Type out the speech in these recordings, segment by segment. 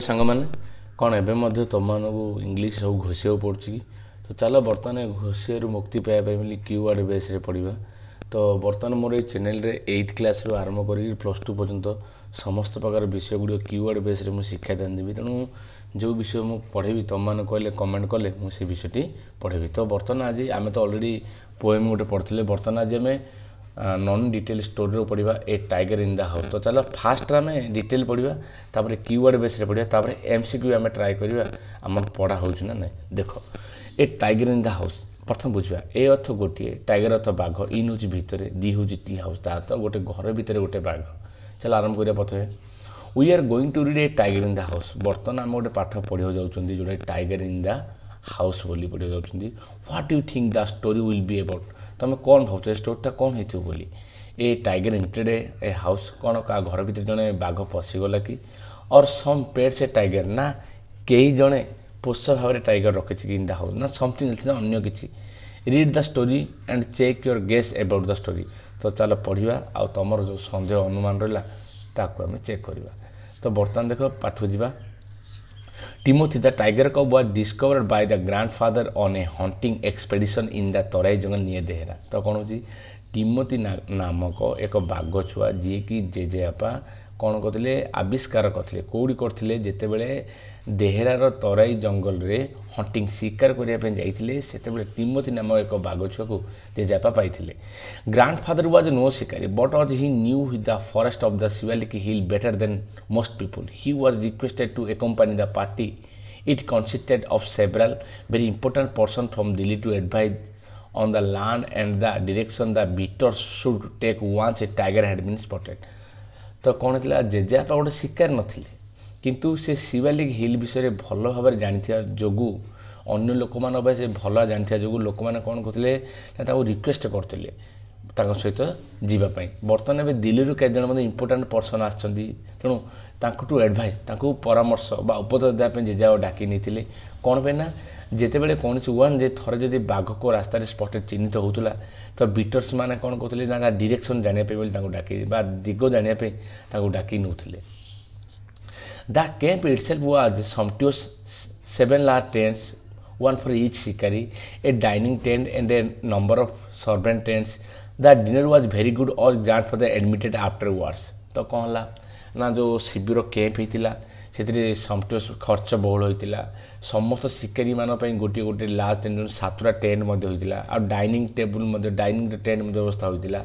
ସାଙ୍ଗମାନେ କ'ଣ ଏବେ ମଧ୍ୟ ତୁମମାନଙ୍କୁ ଇଂଲିଶ ସବୁ ଘୋଷିବାକୁ ପଡ଼ୁଛି କି? ତ ଚାଲ ବର୍ତ୍ତମାନ ଘୋଷିବାରୁ ମୁକ୍ତି ପାଇବା ପାଇଁ ବୋଲି କିୱାର୍ଡ଼ ବେସ୍ରେ ପଢ଼ିବା। ତ ବର୍ତ୍ତମାନ ମୋର ଏଇ ଚ୍ୟାନେଲରେ 8th କ୍ଲାସ୍ରୁ ଆରମ୍ଭ କରିକି +2 ପର୍ଯ୍ୟନ୍ତ ସମସ୍ତ ପ୍ରକାର ବିଷୟ ଗୁଡ଼ିକ କିୱାର୍ଡ଼ ବେସ୍ରେ ମୁଁ ଶିକ୍ଷାଦାନ ଦେବି। ତେଣୁ ଯେଉଁ ବିଷୟ ମୁଁ ପଢ଼େଇବି ତୁମମାନେ କହିଲେ କମେଣ୍ଟ କଲେ ମୁଁ ସେ ବିଷୟଟି ପଢ଼େଇବି। ତ ବର୍ତ୍ତମାନ ଆଜି ଆମେ ତ ଅଲରେଡ଼ି ପୋଏମ୍ ଗୋଟେ ପଢ଼ିଥିଲେ। ବର୍ତ୍ତମାନ ଆଜି ଆମେ ନନ୍ ଡିଟେଲ୍ ଷ୍ଟୋରିରୁ ପଢ଼ିବା ଏ ଟାଇଗର ଇନ୍ ଦ ହାଉସ୍। ତ ଚାଲ ଫାଷ୍ଟରେ ଆମେ ଡିଟେଲ୍ ପଢ଼ିବା, ତାପରେ କିୱାର୍ଡ଼ ବେସ୍ରେ ପଢ଼ିବା, ତାପରେ MCQ ଆମେ ଟ୍ରାଏ କରିବା ଆମର ପଢ଼ା ହେଉଛି ନା ନାହିଁ। ଦେଖ, ଏ ଟାଇଗର ଇନ୍ ଦ ହାଉସ୍ ପ୍ରଥମେ ବୁଝିବା। ଏ ଅର୍ଥ ଗୋଟିଏ, ଟାଇଗର ଅର୍ଥ ବାଘ, ଇନ୍ ହେଉଛି ଭିତରେ, ଦି ହେଉଛି ଟି ହାଉସ୍, ତା ଅର୍ଥ ଗୋଟେ ଘର ଭିତରେ ଗୋଟେ ବାଘ। ଚାଲ ଆରମ୍ଭ କରିବା। ପ୍ରଥମେ we are going to read a tiger in the house. ବର୍ତ୍ତମାନ ଆମେ ଗୋଟେ ପାଠ ପଢ଼ିବାକୁ ଯାଉଛନ୍ତି ଯେଉଁଟା ଟାଇଗର ଇନ୍ ଦ ହାଉସ୍ ବୋଲି ପଢ଼ିବାକୁ ଯାଉଛନ୍ତି। What you think the story will be about. ତୁମେ କ'ଣ ଭାବୁଛ ଏ ଷ୍ଟୋରିଟା କ'ଣ ହେଇଥିବ ବୋଲି? ଏ ଟାଇଗର ଏଣ୍ଟର୍ଡ ଏ ହାଉସ୍, କ'ଣ କାହା ଘର ଭିତରେ ଜଣେ ବାଘ ପଶିଗଲା କି? ଅର୍ ସମ୍ ପେଟ୍ସ ଏ ଟାଇଗର, ନା କେହି ଜଣେ ପୋଷା ଭାବରେ ଟାଇଗର ରଖିଛି କି ଇନ୍ ଦ ହାଉସ୍, ନା ସମଥିଙ୍ଗ ଏଲ୍ସ, ନା ଅନ୍ୟ କିଛି। Read the story and check your guess about the story. ତ ଚାଲ ପଢ଼ିବା, ଆଉ ତୁମର ଯେଉଁ ସନ୍ଦେହ ଅନୁମାନ ରହିଲା ତାକୁ ଆମେ ଚେକ୍ କରିବା। ତ ବର୍ତ୍ତମାନ ଦେଖ ପାଠକୁ ଯିବା। Timothy the tiger cub was discovered by the grandfather on a hunting expedition in the Tarai jungle near Dehra। ତ କ'ଣ ହେଉଛି, ଟିମୋଥି ନାମକ ଏକ ବାଘ ଛୁଆ ଯିଏକି ଜେଜେବାପା କ'ଣ କରିଥିଲେ, ଆବିଷ୍କାର କରିଥିଲେ। କେଉଁଠି କରିଥିଲେ? ଯେତେବେଳେ ଦେହେରାର ତରାଇ ଜଙ୍ଗଲରେ ହଣ୍ଟିଂ ଶିକାର କରିବା ପାଇଁ ଯାଇଥିଲେ, ସେତେବେଳେ ଟିମୋଥି ନାମକ ଏକ ବାଘ ଛୁଆକୁ ଜେଜେବାପା ପାଇଥିଲେ। Grandfather was no shikari, but as he knew the forest of the Shivalik hill better than most people, he was requested to accompany the party. It consisted of several very important persons from Delhi to advise on the land and the direction the beaters should take once a tiger had been spotted। ତ କ'ଣ ହେଇଥିଲା, ଜେଜେବାପା ଗୋଟେ ଶିକାରୀ ନଥିଲେ, କିନ୍ତୁ ସେ Shivalik heel ବିଷୟରେ ଭଲ ଭାବରେ ଜାଣିଥିବା ଯୋଗୁଁ, ଅନ୍ୟ ଲୋକମାନଙ୍କ ପାଇଁ ସେ ଭଲ ଜାଣିଥିବା ଯୋଗୁଁ ଲୋକମାନେ କ'ଣ କରୁଥିଲେ ନା ତାକୁ ରିକ୍ୱେଷ୍ଟ କରୁଥିଲେ ତାଙ୍କ ସହିତ ଯିବା ପାଇଁ। ବର୍ତ୍ତମାନ ଏବେ ଦିଲ୍ଲୀରୁ କେତେଜଣ ମଧ୍ୟ ଇମ୍ପୋର୍ଟାଣ୍ଟ ପର୍ସନ୍ ଆସିଛନ୍ତି, ତେଣୁ ତାଙ୍କଠୁ ଆଡ଼ଭାଇସ୍, ତାଙ୍କୁ ପରାମର୍ଶ ବା ଉପଦେଶ ଦେବା ପାଇଁ ଜେଜେବାପା ଡାକି ନେଇଥିଲେ। କ'ଣ ପାଇଁ ନା, ଯେତେବେଳେ କୌଣସି ଯେ ଥରେ ଯଦି ବାଘକୁ ରାସ୍ତାରେ ସ୍ପଟେଡ୍ ଚିହ୍ନିତ ହେଉଥିଲା, ତ ବିଟର୍ସ ମାନେ କ'ଣ କରୁଥିଲେ ନା ତା ଡିରେକ୍ସନ୍ ଜାଣିବା ପାଇଁ ବୋଲି ତାଙ୍କୁ ଡାକି, ବା ଦିଗ ଜାଣିବା ପାଇଁ ତାଙ୍କୁ ଡାକି ନେଉଥିଲେ। ଦ camp ଇଟସେଲ୍ଫ was ସମ୍ପ୍ଟିୟସ୍ 7 large tents, one for each ଶିକାରୀ, a dining tent and a number of servant tents। The dinner was very good as grandfather admitted afterwards। ତ କ'ଣ ହେଲା ନା, ଯେଉଁ ଶିବିର କ୍ୟାମ୍ପ ହେଇଥିଲା ସେଥିରେ ସମ୍ପ୍ଟିୟସ୍ ଖର୍ଚ୍ଚ ବହୁଳ ହୋଇଥିଲା। ସମସ୍ତ ଶିକାରୀମାନଙ୍କ ପାଇଁ ଗୋଟିଏ ଗୋଟିଏ ଲାର୍ଜ ଟେଣ୍ଟ, 7ଟା ଟେଣ୍ଟ ମଧ୍ୟ ହୋଇଥିଲା। ଆଉ ଡାଇନିଂ ଟେବୁଲ୍ ମଧ୍ୟ, ଡାଇନିଂ ଟେଣ୍ଟ ମଧ୍ୟ ବ୍ୟବସ୍ଥା ହୋଇଥିଲା।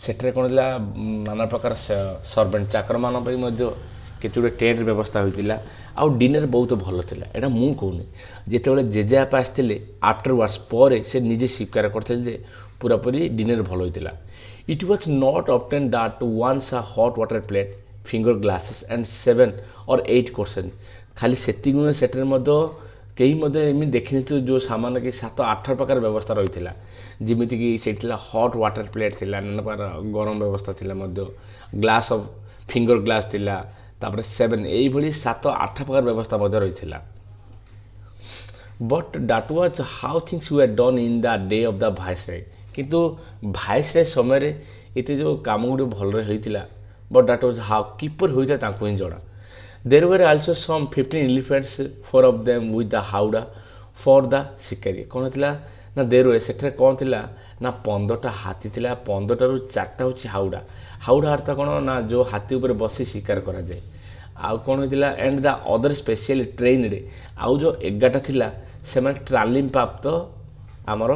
ସେଠାରେ କ'ଣ ଥିଲା, ନାନା ପ୍ରକାର ସର୍ଭେଣ୍ଟ ଚାକରମାନଙ୍କ ପାଇଁ ମଧ୍ୟ କେତେ ଗୁଡ଼ିଏ ଟେଣ୍ଟର ବ୍ୟବସ୍ଥା ହୋଇଥିଲା। ଆଉ ଡିନର ବହୁତ ଭଲ ଥିଲା। ଏଇଟା ମୁଁ କହୁନି, ଯେତେବେଳେ ଜେଜେବାପା ଆସିଥିଲେ ଆଫ୍ଟରୱାର୍ଡ଼ସ୍, ପରେ ସେ ନିଜେ ସ୍ୱୀକାର କରିଥିଲେ ଯେ ପୁରାପୁରି ଡିନର ଭଲ ହୋଇଥିଲା। It was not often that once a hot water plate, finger glasses and 7 or 8 courses. ଖାଲି ସେତିକି ନୁହେଁ, ସେଠାରେ ମଧ୍ୟ କେହି ମଧ୍ୟ ଏମିତି ଦେଖିନଥିଲୁ ଯେଉଁ ସାମାନ କି 7-8 ପ୍ରକାର ବ୍ୟବସ୍ଥା ରହିଥିଲା। ଯେମିତିକି ସେଇଠି ଥିଲା ହଟ୍ ୱାଟର ପ୍ଲେଟ୍ ଥିଲା, ନାନା ପ୍ରକାର ଗରମ ବ୍ୟବସ୍ଥା ଥିଲା ମଧ୍ୟ, ଗ୍ଲାସ୍ ଅଫ୍ ଫିଙ୍ଗର ଗ୍ଲାସ୍ ଥିଲା, ତାପରେ 7 ଏଇଭଳି 7-8 ପ୍ରକାର ବ୍ୟବସ୍ଥା ମଧ୍ୟ ରହିଥିଲା। But that was how things were done in the day of the viceroy. କିନ୍ତୁ ଭାଇସରୟ ସମୟରେ ଏତେ ଯେଉଁ କାମ ଗୁଡ଼ିକ ଭଲରେ ହୋଇଥିଲା, ବଟ୍ ଦାଟ୍ ୱାଜ୍ ହାଉ, କିପରି ହୋଇଥିଲା ତାଙ୍କୁ ହିଁ ଜଣା। There were also some 15 elephants, 4 of them with the howdah for the ଶିକାରୀ। କ'ଣ ଥିଲା ନା, ଦେରୁରେ ସେଠାରେ କ'ଣ ଥିଲା ନା 15ଟା ହାତୀ ଥିଲା, 15ଟାରୁ 4ଟା ହେଉଛି ହାଉଡ଼ା। ହାଉଡ଼ା ଅର୍ଥ କ'ଣ ନା, ଯେଉଁ ହାତୀ ଉପରେ ବସି ଶିକାର କରାଯାଏ। ଆଉ କ'ଣ ହେଇଥିଲା, ଆଣ୍ଡ ଦ ଅଦର ସ୍ପେଶିଆଲି ଟ୍ରେନ୍ରେ, ଆଉ ଯେଉଁ 11ଟା ଥିଲା ସେମାନେ ଟ୍ରାଲିମ୍ ପ୍ରାପ୍ତ ଆମର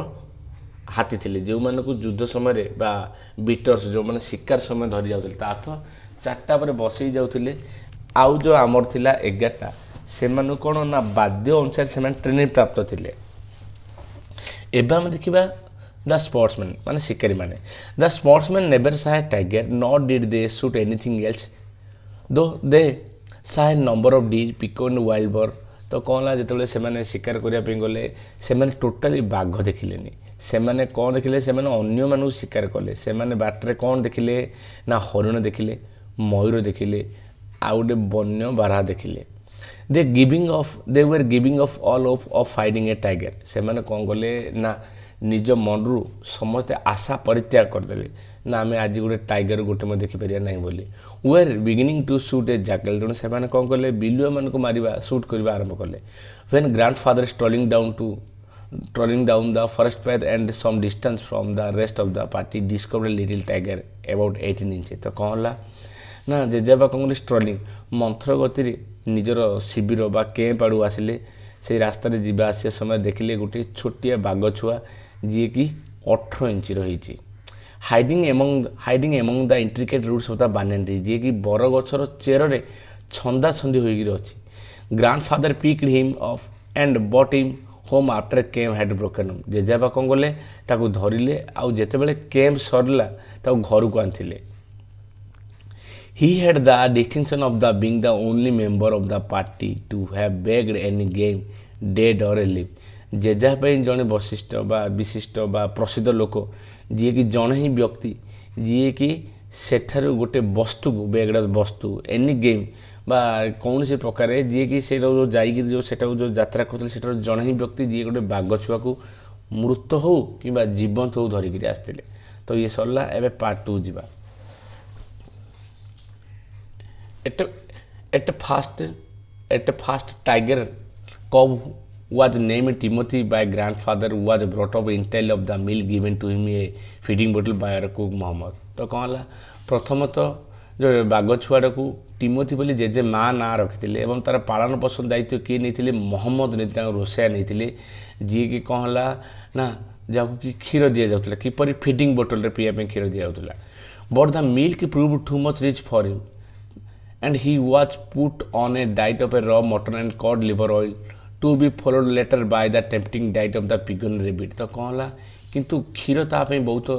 ହାତୀ ଥିଲେ, ଯେଉଁମାନଙ୍କୁ ଯୁଦ୍ଧ ସମୟରେ ବା ବିଟର୍ସ ଯେଉଁମାନେ ଶିକାର ସମୟ ଧରି ଯାଉଥିଲେ, ତା ଅର୍ଥ 4ଟା ପରେ ବସେଇ ଯାଉଥିଲେ। ଆଉ ଯେଉଁ ଆମର ଥିଲା 11ଟା, ସେମାନଙ୍କୁ କ'ଣ ନା ବାଦ୍ୟ ଅନୁସାରେ ସେମାନେ ଟ୍ରେନିଂ ପ୍ରାପ୍ତ ଥିଲେ। ଏବେ ଆମେ ଦେଖିବା ଦ ସ୍ପୋର୍ଟସମ୍ୟାନ୍, ମାନେ ଶିକାରୀମାନେ। ଦ sportsman never saw a tiger, not did they shoot anything else, though they saw a number of deer, peacock and wild boar. ତ କ'ଣ ହେଲା, ଯେତେବେଳେ ସେମାନେ ଶିକାର କରିବା ପାଇଁ ଗଲେ, ସେମାନେ ଟୋଟାଲି ବାଘ ଦେଖିଲେନି। ସେମାନେ କ'ଣ ଦେଖିଲେ, ସେମାନେ ଅନ୍ୟମାନଙ୍କୁ ଶିକାର କଲେ। ସେମାନେ ବାଟରେ କ'ଣ ଦେଖିଲେ ନା, ହରିଣ ଦେଖିଲେ, ମୟୂର ଦେଖିଲେ, ଆଉ ଗୋଟେ ବନ୍ୟ ବାରହା ଦେଖିଲେ। They were giving off all of fighting a tiger. ସେମାନେ କ'ଣ କଲେ ନା, ନିଜ ମନରୁ ସମସ୍ତେ ଆଶା ପରିତ୍ୟାଗ କରିଦେଲେ, ନା ଆମେ ଆଜି ଗୋଟେ ଟାଇଗର ଗୋଟେ ମଧ୍ୟ ଦେଖିପାରିବା ନାହିଁ ବୋଲି। ୱେର୍ ବିଗିନିଂ ଟୁ ସୁଟ୍ ଏ ଜାକେଲ୍। ତେଣୁ ସେମାନେ କ'ଣ କଲେ ବିଲୁଆମାନଙ୍କୁ ମାରିବା ସୁଟ୍ କରିବା ଆରମ୍ଭ କଲେ। When grandfather strolling down the forest path and some distance from the rest of the party discovered a little tiger about 18 inches। ତ କ'ଣ ହେଲା ନା ଜେଜେବାପା କ'ଣ କଲେ ଷ୍ଟ୍ରଲିଂ ମନ୍ଥର ଗତିରେ ନିଜର ଶିବିର ବା କ୍ୟାମ୍ପ ଆଡ଼ୁ ଆସିଲେ। ସେଇ ରାସ୍ତାରେ ଯିବା ଆସିବା ସମୟରେ ଦେଖିଲେ ଗୋଟିଏ ଛୋଟିଆ ବାଘ ଛୁଆ ଯିଏକି 18 ଇଞ୍ଚର ହେଇଛି। Hiding among the intricate roots of the banyan tree, ଯିଏକି ବରଗଛର ଚେରରେ ଛନ୍ଦା ଛନ୍ଦି ହୋଇକରି ଅଛି। Grandfather picked him up and but him home after camp had broken. ଜେଜେବାପା କ'ଣ କଲେ ତାକୁ ଧରିଲେ ଆଉ ଯେତେବେଳେ କ୍ୟାମ୍ପ ସରିଲା ତାକୁ ଘରକୁ ଆଣିଥିଲେ। He had the distinction of being the only member of the party to have bagged any game, dead or alive। ଜେଜା ପାଇଁ ଜଣେ ବିଶିଷ୍ଟ ବା ପ୍ରସିଦ୍ଧ ଲୋକ ଯିଏକି ଜଣେ ହିଁ ବ୍ୟକ୍ତି ଯିଏକି ସେଠାରୁ ଗୋଟେ ବସ୍ତୁକୁ ବେଗଡ଼ ବସ୍ତୁ ଏନି ଗେମ୍ ବା କୌଣସି ପ୍ରକାରେ ଯିଏକି ସେଇଟା ଯାଇକି ସେଟାକୁ ଯେଉଁ ଯାତ୍ରା କରୁଥିଲେ ସେଠାରୁ ଜଣେ ହିଁ ବ୍ୟକ୍ତି ଯିଏ ଗୋଟେ ବାଘ ଛୁଆକୁ ମୃତ ହେଉ କିମ୍ବା ଜୀବନ୍ତ ହେଉ ଧରିକିରି ଆସିଥିଲେ। ତ ଇଏ ସରିଲା, ଏବେ ପାର୍ଟ 2 ଯିବା। At first tiger cub was named Timothy by grandfather, was brought up entirely of the milk given to him a feeding bottle by our cook Muhammad। ତ କ'ଣ ହେଲା ପ୍ରଥମତଃ ଯେଉଁ ବାଘ ଛୁଆଟାକୁ ଟିମୋଥି ବୋଲି ଜେଜେ ମା ନାଁ ରଖିଥିଲେ ଏବଂ ତା'ର ପାଳନ ପୋଷଣ ଦାୟିତ୍ୱ କିଏ ନେଇଥିଲେ ମହମ୍ମଦ ନେଇଥିଲେ, ତାଙ୍କ ରୋଷେଇଆ ନେଇଥିଲେ, ଯିଏକି କ'ଣ ହେଲା ନା ଯାହାକୁ କି କ୍ଷୀର ଦିଆଯାଉଥିଲା, କିପରି ଫିଡ଼ିଂ ବୋଟଲରେ ପିଇବା ପାଇଁ କ୍ଷୀର ଦିଆଯାଉଥିଲା। But the milk prove too much rich for him and he was put on a diet of a raw mutton and cod liver oil to be followed later by the tempting diet of the pigeon rabbit। ତ କ'ଣ ହେଲା କିନ୍ତୁ କ୍ଷୀର ତା ପାଇଁ ବହୁତ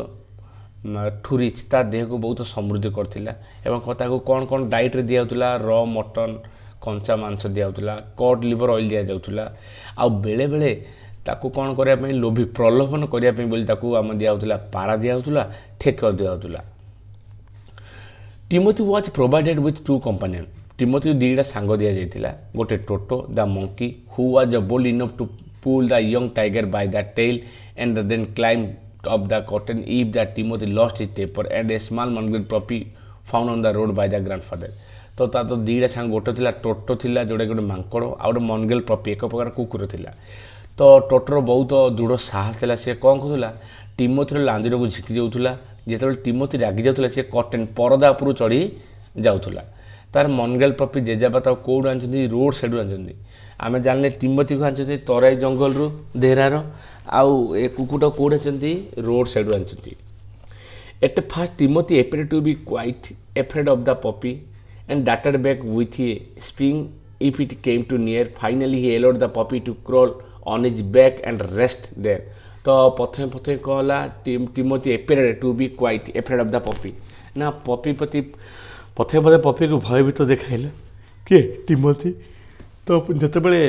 rich, ତା ଦେହକୁ ବହୁତ ସମୃଦ୍ଧ କରିଥିଲା ଏବଂ ତାକୁ କ'ଣ କ'ଣ ଡାଇଟ୍ରେ ଦିଆଯାଉଥିଲା ର ମଟନ୍ କଞ୍ଚା ମାଂସ ଦିଆଯାଉଥିଲା, କଡ୍ ଲିଭର ଅଏଲ୍ ଦିଆଯାଉଥିଲା, ଆଉ ବେଳେବେଳେ ତାକୁ କ'ଣ କରିବା ପାଇଁ ପ୍ରଲୋଭନ କରିବା ପାଇଁ ବୋଲି ତାକୁ ଆମ ଦିଆଯାଉଥିଲା ପାରା ଦିଆଯାଉଥିଲା, ଠେକ ଦିଆଯାଉଥିଲା। Timothy was provided with 2 companion. ଟିମୋଥିକୁ 2ଟା ସାଙ୍ଗ ଦିଆଯାଇଥିଲା, ଗୋଟେ Toto the monkey who was bold enough to pull the young tiger by the tail and then climbed up the curtain if that Timothy lost his temper, and a small mongrel puppy found on the road by the grandfather। ତ ତାର ତ 2ଟା ସାଙ୍ଗ, ଗୋଟେ ଥିଲା ଟୋଟୋ ଥିଲା ଯେଉଁଟା ଗୋଟେ ମାଙ୍କଡ଼, ଆଉ ଗୋଟେ ମନଗେଲ୍ ପପି ଏକ ପ୍ରକାର କୁକୁର ଥିଲା। ତ ଟୋଟୋର ବହୁତ ଦୃଢ଼ ସାହସ ଥିଲା, ସେ କ'ଣ କରୁଥିଲା ଟିମୋଥିର ଲାଞ୍ଜୁରକୁ ଝିକି ଯାଉଥିଲା। ଯେତେବେଳେ ଟିମୋଥି ରାଗି ଯାଉଥିଲା ସେ କର୍ଟେନ୍ ପରଦା ଉପରୁ ଚଢ଼ି ଯାଉଥିଲା। ତାର ମନଗେଲ୍ ପପି ଜେଜେବାପା ତାକୁ କେଉଁଠୁ ଆଣିଛନ୍ତି, ରୋଡ଼ ସାଇଡ଼ରୁ ଆଣିଛନ୍ତି। ଆମେ ଜାଣିଲେ ଟିମୋଥିକୁ ଆଣିଛନ୍ତି ତରାଇ ଜଙ୍ଗଲରୁ ଦେହରାର, ଆଉ ଏ କୁକୁରଟାକୁ କେଉଁଠି ଆଣିଛନ୍ତି ରୋଡ଼ ସାଇଡ଼ରୁ ଆଣିଛନ୍ତି। At first Timothy appeared to be quite afraid of the puppy and darted back with a spring if it came too near। Finally he allowed the puppy to crawl on his back and rest there। ତ ପ୍ରଥମେ କ'ଣ ହେଲା Timothy appeared to be quite afraid of the puppy, ନା poppy ପ୍ରତି ପ୍ରଥମେ ପପିକୁ ଭୟଭୀତ ଦେଖାଇଲା କିଏ ଟିମୋଥି। ତ ଯେତେବେଳେ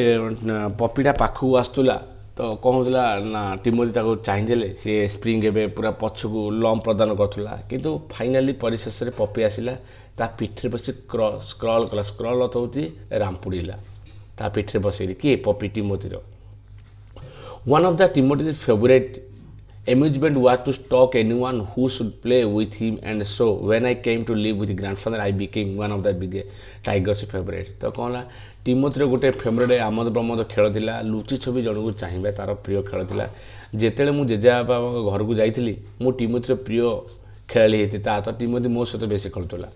ପପିଟା ପାଖକୁ ଆସୁଥିଲା ତ କ'ଣ ହେଉଥିଲା ନା ଟିମୋଥି ତାକୁ ଚାହିଁଦେଲେ, ସେ ସ୍ପ୍ରିଙ୍ଗ ଏବେ ପୁରା ପଛକୁ ଲମ୍ବ ପ୍ରଦାନ କରୁଥିଲା, କିନ୍ତୁ ଫାଇନାଲି ପରିଶେଷରେ ପପି ଆସିଲା, ତା ପିଠିରେ ବସି ସ୍କ୍ରଲ୍ କଲା। ସ୍କ୍ରଲ୍ ଅର୍ଥ ହେଉଛି ରାମ୍ପୁଡ଼ିଲା, ତା ପିଠିରେ ବସିକରି କିଏ poppy ଟିମୋଥିର। One of the Timothy's favorite amusement was to stalk anyone who should play with him, and so when I came to live with grandfather I became one of the big tiger's favorites। ତ କ'ଣ ହେଲା ଟିମୋଥିର ଗୋଟେ favourite ଆମୋଦ ପ୍ରମୋଦ ଖେଳ ଥିଲା, ଲୁଚି ଛବି ଜଣକୁ ଚାହିଁବା ତାର ପ୍ରିୟ ଖେଳ ଥିଲା। ଯେତେବେଳେ ମୁଁ ଜେଜେବାପାଙ୍କ ଘରକୁ ଯାଇଥିଲି ମୁଁ ଟିମୋଥିର ପ୍ରିୟ ଖେଳାଳି ହେଇଥିଲି, ତା ତ ଟିମୋଥି ମୋ ସହିତ ବେଶୀ ଖେଳୁଥିଲା।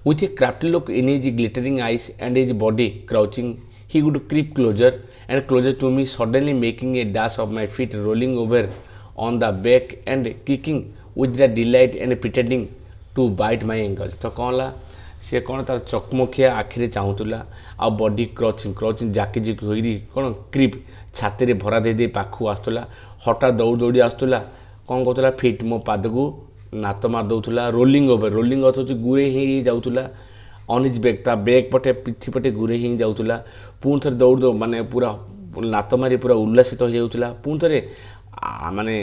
With a crafty look in his glittering eyes and his body crouching, he would creep closer and closer to me, suddenly making a dash of my feet, rolling over on the back and kicking with the delight and pretending to bite my ankle। ତ କ'ଣ ହେଲା ସେ କ'ଣ ତାର ଚକମକିଆ ଆଖିରେ ଚାହୁଁଥିଲା, ଆଉ body କ୍ରଚିଂ ଜାକିଜିକି ହୋଇକି କ'ଣ କ୍ରିପ୍ ଛାତିରେ ଭରା ଦେଇ ପାଖକୁ ଆସୁଥିଲା, ହଠାତ୍ ଦୌଡ଼ି ଆସୁଥିଲା, କ'ଣ କରୁଥିଲା ଫିଟ୍ ମୋ ପାଦକୁ ନାତ ମାରି ଦେଉଥିଲା। ରୋଲିଂ ଅର୍ଥ ହେଉଛି ଗୁରେଇ ହେଇ ଯାଉଥିଲା, ଅନିଜ୍ ବେକ୍ ତା ବେକ୍ ପଟେ ପିଠି ପଟେ ଗୁରେଇ ହେଇ ଯାଉଥିଲା। ପୁଣି ଥରେ ଦୌଡ଼ି ମାନେ ପୁରା ନାତ ମାରି ପୁରା ଉଲ୍ଲାସିତ ହୋଇଯାଉଥିଲା। ପୁଣି ଥରେ ମାନେ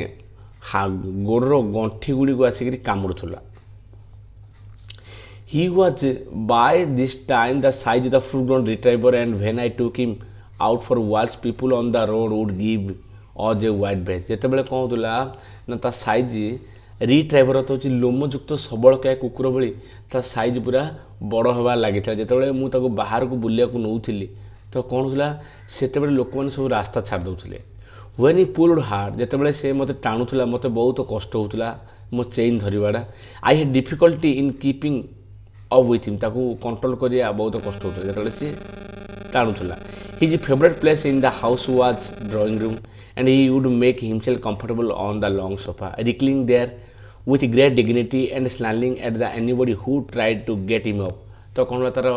ଗୋଡ଼ର ଗଣ୍ଠି ଗୁଡ଼ିକୁ ଆସିକରି କାମୁଡ଼ୁଥିଲା। He was by this time the size of the full-grown retriever, and when I took him out for walks people on the road would give us a wide berth। ଯେତେବେଳେ କ'ଣ ହେଉଥିଲା ନା ତା ସାଇଜ୍ ରିଟ୍ରାଇଭର ତ ହେଉଛି ଲୋମଯୁକ୍ତ ସବଳକାୟ କୁକୁର ଭଳି ତା ସାଇଜ୍ ପୁରା ବଡ଼ ହେବା ଲାଗିଥିଲା। ଯେତେବେଳେ ମୁଁ ତାକୁ ବାହାରକୁ ବୁଲିବାକୁ ନେଉଥିଲି ତ କ'ଣ ହେଉଥିଲା, ସେତେବେଳେ ଲୋକମାନେ ସବୁ ରାସ୍ତା ଛାଡ଼ି ଦେଉଥିଲେ। ହ୍ୱେନ୍ ହି ପୁଲ୍ଡ ହାର୍ଡ, ଯେତେବେଳେ ସେ ମୋତେ ଟାଣୁଥିଲା ମୋତେ ବହୁତ କଷ୍ଟ ହେଉଥିଲା ମୋ ଚେନ୍ ଧରିବାଟା। I had difficulty in keeping up with him, ତାକୁ କଣ୍ଟ୍ରୋଲ୍ କରିବା ବହୁତ କଷ୍ଟ ହେଉଥିଲା ଯେତେବେଳେ ସେ ଟାଣୁଥିଲା। His favourite place in the house was drawing room and he would make himself comfortable on the long sofa, reclining there with great dignity and snarling at the anybody who tried to get him up। ତ କ'ଣ ହେଲା, ତାର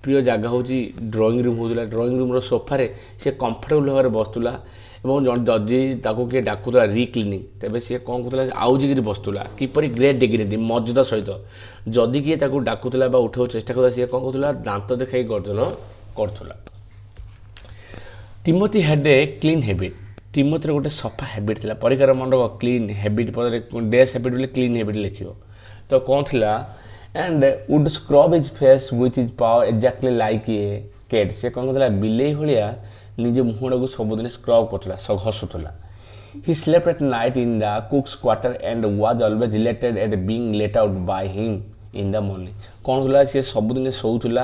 ପ୍ରିୟ ଜାଗା ହେଉଛି drawing room ହେଉଥିଲା। Drawing ରୁମ୍ର ସୋଫାରେ ସେ comfortable ଭାବରେ ବସୁଥିଲା ଏବଂ ଯଦି ତାକୁ କିଏ ଡାକୁଥିଲା ରିକ୍ଲିନିଂ, ତେବେ ସିଏ କ'ଣ କରୁଥିଲା, ଆଉଜିକିରି ବସୁଥିଲା। କିପରି ଗ୍ରେଟ୍ ଡିଗ୍ନିଟି, ମର୍ଯ୍ୟାଦା ସହିତ। ଯଦି କିଏ ତାକୁ ଡାକୁଥିଲା ବା ଉଠାଇବାକୁ ଚେଷ୍ଟା କରୁଥିଲା, ସିଏ କ'ଣ କରୁଥିଲା, ଦାନ୍ତ ଦେଖାଇ ଗର୍ଜନ କରୁଥିଲା। Timothy had a clean habit, ଟିମୋଥିର ଗୋଟେ ସଫା ହ୍ୟାବିଟ୍ ଥିଲା। ପରୀକ୍ଷାର ମଣ୍ଡପ କ୍ଲିନ୍ ହ୍ୟାବିଟ୍ ପଦରେ ଡ୍ୟାସ୍ ହ୍ୟାବିଟ୍ ବୋଲେ କ୍ଲିନ୍ ହ୍ୟାବିଟ୍ ଲେଖିବ। ତ କ'ଣ ଥିଲା, and would scrub his face with his paw exactly like a cat, ସେ କ'ଣ କରୁଥିଲା, ବିଲେଇ ଭଳିଆ ନିଜ ମୁହଁଟାକୁ ସବୁଦିନ ସ୍କ୍ରବ୍ କରୁଥିଲା, ଘଷୁଥିଲା। He slept at night in the cook's quarter and was always related at being let out by him in the morning. କ'ଣ ଥିଲା, ସିଏ ସବୁଦିନ ଶୋଉଥିଲା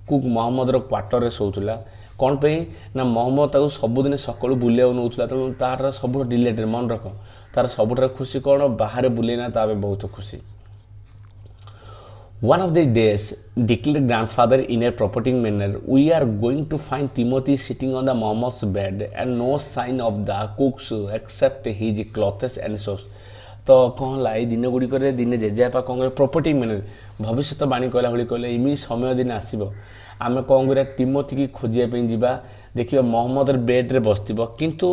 କୁକ୍ ମହମ୍ମଦର କ୍ୱାର୍ଟରରେ ଶୋଉଥିଲା। କ'ଣ ପାଇଁ ନା, ମହମ୍ମଦ ତାକୁ ସବୁଦିନ ସକାଳୁ ବୁଲିବାକୁ ନେଉଥିଲା। ତେଣୁ ତାର ସବୁଠୁ ରିଲେଟେଡ୍, ମନେ ରଖ, ତାର ସବୁଠାରୁ ଖୁସି କ'ଣ, ବାହାରେ ବୁଲେଇନା ତା ପାଇଁ ବହୁତ ଖୁସି। One of these days, declared grandfather in a properting manner, we are going to find Timothy sitting on the Mohammed's bed and no sign of the cooks except his clothes and shoes। ତ କ'ଣ ହେଲା, ଏଇ ଦିନ ଗୁଡ଼ିକରେ ଦିନେ ଜେଜେବାପା କ'ଣ କଲେ, ପ୍ରପର୍ଟିଂ ମ୍ୟାନେଜର ଭବିଷ୍ୟତ ବାଣୀ କହିଲା ଭଳି କହିଲେ, ଏମିତି ସମୟ ଦିନ ଆସିବ ଆମେ କ'ଣ କରିବା, ଟିମୋଥିକି ଖୋଜିବା ପାଇଁ ଯିବା, ଦେଖିବା ମହମ୍ମଦର ବେଡ଼୍ରେ ବସିଥିବ, କିନ୍ତୁ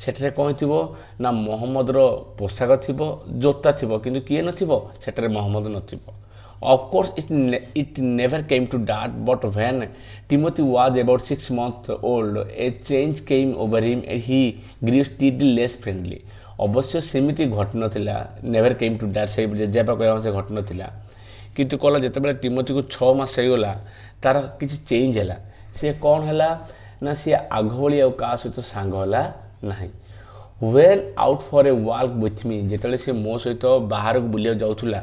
ସେଠାରେ କ'ଣ ଥିବ ନା, ମହମ୍ମଦର ପୋଷାକ ଥିବ, ଜୋତା ଥିବ, କିନ୍ତୁ କିଏ ନଥିବ, ସେଠାରେ ମହମ୍ମଦ ନଥିବ। Of course it never came to that, but when Timothy was about 6 months old, a change came over him and he grew steadily less friendly। ଅବଶ୍ୟ ସେମିତି ଘଟିନଥିଲା, ନେଭର କେମ୍ ଟୁ ଡ୍ୟାଟ୍, ସେଇ ଜେଜେବାପା କହିବା ସେ ଘଟିନଥିଲା, କିନ୍ତୁ କହିଲା ଯେତେବେଳେ ଟିମୋଥିକୁ 6 ମାସ ହେଇଗଲା ତାର କିଛି ଚେଞ୍ଜ ହେଲା। ସିଏ କ'ଣ ହେଲା ନା, ସିଏ ଆଗ ଭଳି ଆଉ କାହା ସହିତ ସାଙ୍ଗ ହେଲା ନାହିଁ। When out for a walk with ମି, ଯେତେବେଳେ ସେ ମୋ ସହିତ ବାହାରକୁ ବୁଲିବାକୁ ଯାଉଥିଲା,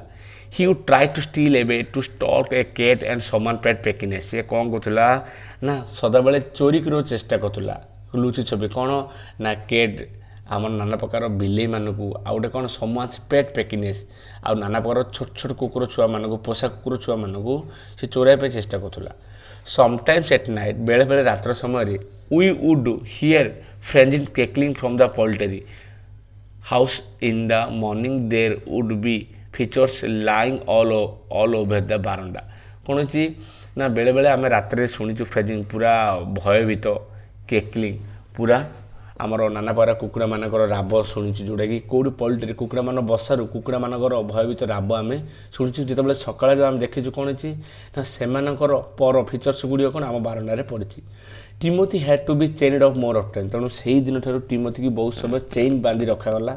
ହି would try to steal away to stalk a cat and summon pet peckiness। ସେ କ'ଣ କରୁଥିଲା ନା, ସଦାବେଳେ ଚୋରି କରିବାକୁ ଚେଷ୍ଟା କରୁଥିଲା, ଲୁଚି ଛପି। କ'ଣ ନା, କେଟ୍, ଆମର ନାନା ପ୍ରକାର ବିଲେଇମାନଙ୍କୁ, ଆଉ ଗୋଟେ କ'ଣ ସମାନ୍ସ ପେଟ୍ ପେକିନେସ୍, ଆଉ ନାନା ପ୍ରକାର ଛୋଟ ଛୋଟ କୁକୁର ଛୁଆମାନଙ୍କୁ, ପୋଷା କୁକୁର ଛୁଆମାନଙ୍କୁ ସେ ଚୋରାଇବା ପାଇଁ ଚେଷ୍ଟା କରୁଥିଲା। ସମଟାଇମ୍ସ ଏଟ୍ ନାଇଟ୍, ବେଳେବେଳେ ରାତ୍ର ସମୟରେ, we would hear frenzied crackling from the poultry house in the morning there would be features lying all over the veranda. କ'ଣ ହେଇଛି ନା, ବେଳେବେଳେ ଆମେ ରାତିରେ ଶୁଣିଛୁ ଫ୍ରେଜିଂ, ପୁରା ଭୟଭୀତ, କେକଲିଂ, ପୁରା ଆମର ନାନା ପ୍ରକାର କୁକୁଡ଼ାମାନଙ୍କର ରାବ ଶୁଣିଛୁ, ଯେଉଁଟାକି କେଉଁଠି ପୋଲ୍ଟ୍ରି କୁକୁଡ଼ାମାନ ବସାରୁ କୁକୁଡ଼ାମାନଙ୍କର ଭୟଭୀତ ରାବ ଆମେ ଶୁଣିଛୁ। ଯେତେବେଳେ ସକାଳେ ଆମେ ଦେଖିଛୁ କ'ଣ ହେଇଛି ନା, ସେମାନଙ୍କର ପର ଫିଚର୍ସ ଗୁଡ଼ିକ କ'ଣ ଆମ ବାରଣ୍ଡାରେ ପଡ଼ିଛି। Timothy had to be chained up more of time, ତେଣୁ ସେଇ ଦିନଠାରୁ ଟିମୋଥିକି ବହୁତ ସମୟ ଚେନ୍ ବାନ୍ଧି ରଖାଗଲା।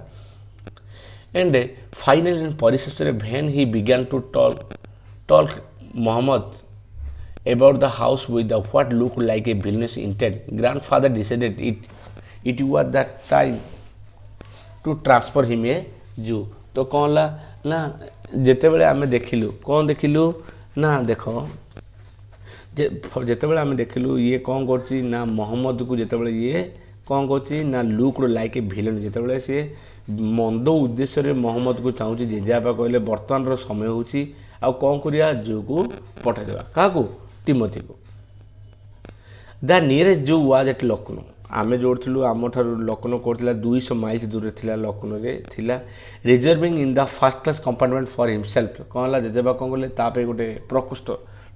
And finally, ପରିଶେଷରେ when he began to talk Muhammad about the house with the what looked like a villainous intent, grandfather decided it was the time to transfer him a Jew। ତ କ'ଣ ହେଲା ନା, ଯେତେବେଳେ ଆମେ ଦେଖିଲୁ, କ'ଣ ଦେଖିଲୁ ନା, ଦେଖ, ଯେତେବେଳେ ଆମେ ଦେଖିଲୁ ଇଏ କ'ଣ କରୁଛି ନା, ମହମ୍ମଦକୁ ଯେତେବେଳେ ଇଏ କ'ଣ କରୁଛି ନା, ଲୁକ୍ଡ ଲାଇକ୍ ଏ ଭିଲେନ୍, ଯେତେବେଳେ ସିଏ ମନ୍ଦ ଉଦ୍ଦେଶ୍ୟରେ ମହମ୍ମଦକୁ ଚାହୁଁଛି, ଜେଜେବାପା କହିଲେ ବର୍ତ୍ତମାନର ସମୟ ହେଉଛି, ଆଉ କ'ଣ କରିବା, ଜୁକୁ ପଠାଇଦେବା। କାହାକୁ? ଟିମୋଥିକୁ। The nearest zoo was at Lucknow, ଆମେ ଯେଉଁଠି ଥିଲୁ ଆମଠାରୁ ଲକ୍ଷ୍ନୌ କରୁଥିଲା 200 ମାଇଲ୍ସ ଦୂରରେ ଥିଲା, ଲକ୍ଷ୍ନୌରେ ଥିଲା। Reserving in the first class compartment for himself, କ'ଣ ହେଲା, ଜେଜେବାପା କ'ଣ କଲେ, ତା ପାଇଁ ଗୋଟେ ପ୍ରକୋଷ୍ଠ,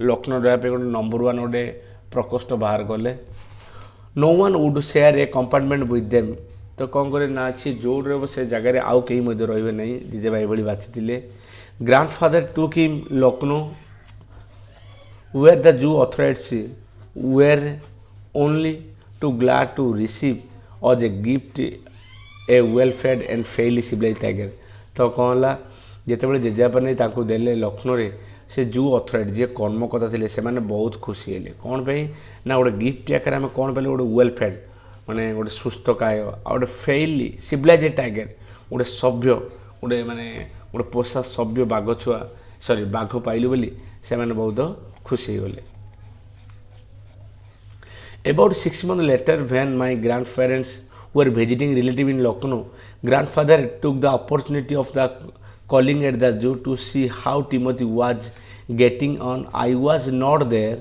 ଲକ୍ଷ୍ନୌ ରହିବା ପାଇଁ ଗୋଟେ ନମ୍ବର 1 ଗୋଟେ ପ୍ରକୋଷ୍ଠ ବାହାର କଲେ। No one would share a compartment with them, ତ କ'ଣ କରେ ନା, ଅଛି ଯେଉଁଠି ରହିବ ସେ ଜାଗାରେ ଆଉ କେହି ମଧ୍ୟ ରହିବେ ନାହିଁ, ଜେଜେବାପା ଏଭଳି ବାଛିଥିଲେ। Grandfather took him Lucknow where the Jew authorities were only too glad to receive as a gift a well-fed and fairly civilized tiger। ତ କ'ଣ ହେଲା, ଯେତେବେଳେ ଜେଜେବାପା ନେଇ ତାଙ୍କୁ ଦେଲେ ଲକ୍ଷ୍ନୌରେ, ସେ ଜୁ ଅଥରିଟି ଯିଏ କର୍ମକର୍ତ୍ତା ଥିଲେ ସେମାନେ ବହୁତ ଖୁସି ହେଲେ। କ'ଣ ପାଇଁ ନା, ଗୋଟେ ଗିଫ୍ଟ ଆକାରରେ ଆମେ କ'ଣ ପାଇଲେ, ଗୋଟେ ୱେଲ୍ ଫେଡ୍, ମାନେ ଗୋଟେ ସୁସ୍ଥକାୟ, ଆଉ ଗୋଟେ ଫେର୍ଲି ସିଭିଲାଇଜ୍ଡ ଟାଇଗର, ଗୋଟେ ସଭ୍ୟ, गोटे माने गोटे पोषा सभ्य बाघ छुआ सरी बाघ पाइलु बोली से बहुत खुशी गले। About 6 months later, when my grandparents were visiting relative in Lucknow, grandfather took the opportunity of the calling at the zoo to see how Timothy was getting on. I was not there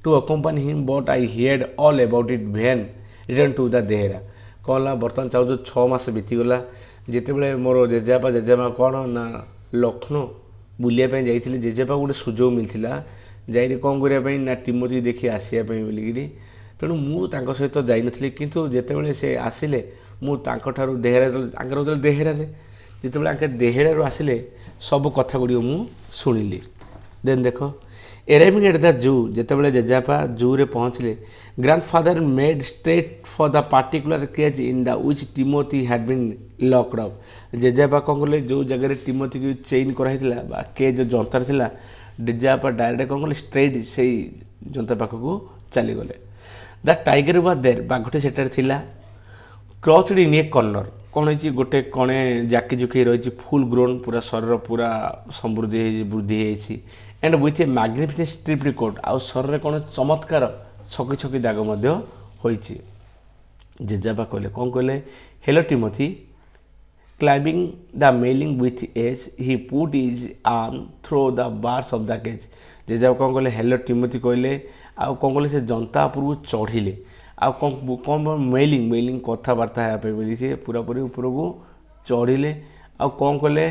to accompany him, but I heard all about it when returned to the Dehra. कहला बर्तमान चाहूँ 6 मास बीतीगला जितेबाला मोर जेजेबापा जेजेमा कौन ना लखनऊ बुलायापी जाइए जेजेबापा गोटे सुजोग मिलता जाइए कौन करने ना टिमोथी देखी आसापी बोलिकी तेणु मुझे सहित जाइनଥିଲି किंतु जितेबाला से आसिले मुझे देहरा देहरा जितेबाला देहरा आसिले सब कथा गुड़ मुझुणी देन देख एराइविंग एट द जू जितेबाला जेजेबापा जू रे पहुँचले grandfather made straight for the particular cage in the which Timothy had been locked up. जेजेबापा कौन कले जो जगह टिमोथी की चेन कराई केज जंतार थिला जेजेबापा डायरेक्ट कौन कले स्ट्रेट से जंता पाखक चलीगले। द टाइगर वाज देयर बाघटी सेटार थिला क्रचड इन ए कर्नर कौन हो गोटे कणे जाकी जुकी रही फुल ग्रोन पूरा शरीर पूरा समृद्धि वृद्धि and with A magnificent strip record आउ शरीर कौन चमत्कार छकी छकी दाग होइछि। जेजेबा कहले कौन कहले hello Timothy climbing the railing with ease he put his arm through the bars of the cage. जेजेबा कौन कहले हेलो टिमोथी कहले आउ कौन कहले से जनता उपरକୁ चढ़िले आउ कौन मेलिंग मेलिंग कथबार्ता है बोली से पूरा पूरी उपरକୁ चढ़िले आउ कौन कहले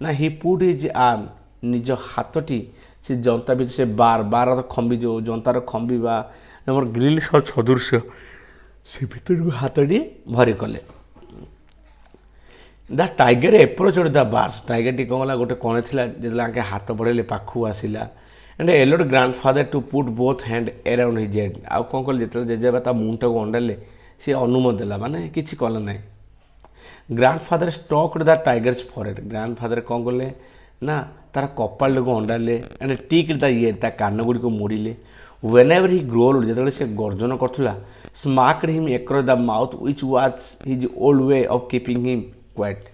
ना ही पुट इज आर्म निज हाथटी से जनता भी से बार बार खंबी जो जनतार खंबी बा आम ग्रिल सदृश से भर को हाथटी भरी कले। The tiger approached the bars tiger टी कौन गोटे कणे थिला जेतला हाथ बढ़ेले पाखु आसिला and allowed grandfather to put both hand around his head आउ कौन कले जो जेजेबा ता मुंटा को अंडाले सी अनुमति देला माने किछि कला ना। Grandfather stroked the tigers forehead grandfather कौन कले ना तार कपाल को अंडाले एंड टिक द ईयर ता कान गुड़ी को मोड़िले। व्हेनेवर ही ग्रोल्ड जो से गर्जन करथुला smacked him across the mouth which was his old way of keeping him quiet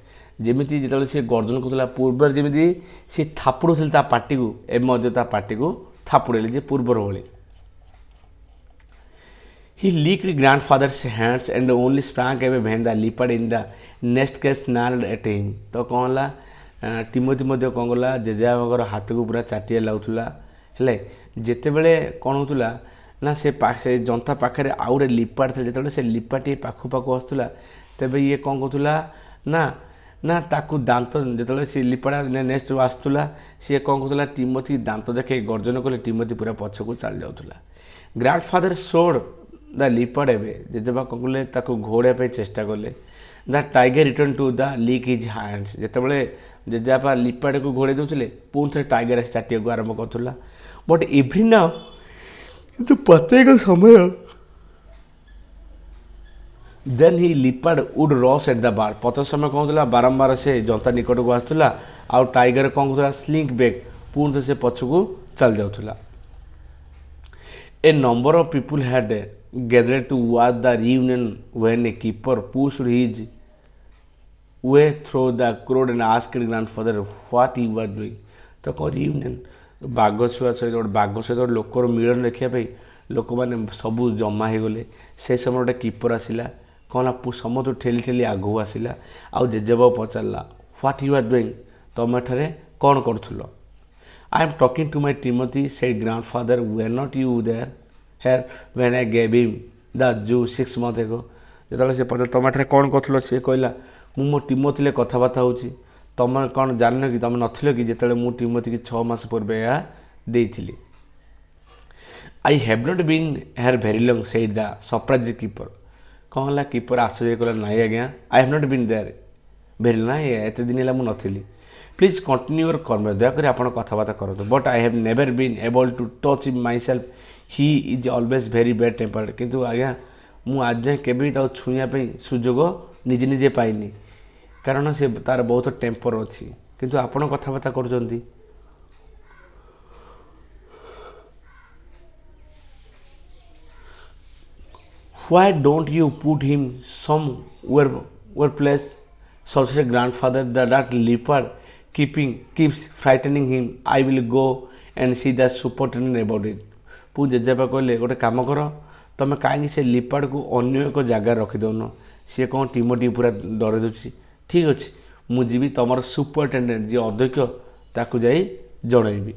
जमीती जो से गर्जन करुला पूर्व जमी सी थापुड़ी पार्टी को ए पार्टी को थापुड़े जे पूर्वर भाई। He licked grandfather's hands and only sprang away when the leopard in the next case snarled at him तो कौन है टिमोथी कौन कला जेजेबाबार हाथ को पूरा चाटिया लगुला हेले जिते बड़े कौन होता ना से जनता पाखे आउ गए लिपाट था जो से लिपाटी पाखु पाखु आसूला तेज ये कौन कहला ना ना ताकू दांत जो सी लिपाड़ा नेक्स्ट आसूला सी कौन कहला टिमोथी दांत देखे गर्जन कले टिमोथी पूरा पछक चल जाऊला। Grandfather shooed the leopard away जेजेबा कौन कले घोड़ा चेष्टा कले। The tiger return to the lick his hands जितेबाला जेजेबापा लिपाड़ को घोड़े दूसरे पुणी थे टाइगर आस चाटिया को आरंभ करूला बट एव्री नाउ किंतु प्रत्येक समय देन ही लिपाड वुड रस एट द बार प्रत्येक समय कौन होता बारंबार से जनता निकट को आसूला आउ टाइगर कौन होता स्लिंक बैक पुणी थे से पछक चल जाऊला। A number of people had gathered to watch the reunion when a keeper pushed his way through the crowd and asked grandfather what he was doing। तो कौन रियूनियन बाघ छुआ सहित गोटे बाघ सहित लोकर मिलन देखापी लोक मैंने सबू जमा हो गले से समय गोटे कीपर आसला कौन समस्त ठेली ठेली आगू आसला आउ जेजेबा पचारा व्हाट यू आर डूइंग तुम एठारे कौन करुल। I am talking to my Timothy said grandfather were not you there here when I gave him the zoo 6 months ago जो से पचार तुम एठारे कौन करुल सी कहला मो टिमोथी कथबार्ता होची तुम कौन जान कि तुम नथिल कि जिते मु टिमोथी की 6 मास पूर्व यह देइथिली। I have not been here very long said the surprise keeper कौन है कीपर आश्चर्य कला नाई आज्ञा I have not been there very ना एत दिन है मुझे नथी प्लीज कंटिन्यू योर कर्म दयाकोरी आप कथबार्ता करूँ but I have never been able to touch myself he is always very bad tempered किंतु आज्ञा मु आज जाए केबे छुईवाई सुजोग निजे निजे पाइनी कारण से तार बहुत टेम्पर अच्छी किंतु आपण कथबार्ता कर why don't you put him somewhere place So said grandfather that leopard keeps frightening him. I will go and see the superintendent about it. ପୁ ଜେଜେବାପା କହିଲେ ଗୋଟେ କାମ କର, ତୁମେ କାହିଁକି ସେ ଲିପାର୍ଡ଼କୁ ଅନ୍ୟ ଏକ ଜାଗାରେ ରଖିଦେଉନ, ସିଏ କ'ଣ ଟିମୋଟି ପୁରା ଡରେଇ ଦେଉଛି। ଠିକ୍ ଅଛି, ମୁଁ ଯିବି ତୁମର ସୁପରିଟେଣ୍ଡେଣ୍ଟ ଯିଏ ଅଧ୍ୟକ୍ଷ ତାକୁ ଯାଇ ଜଣାଇବି।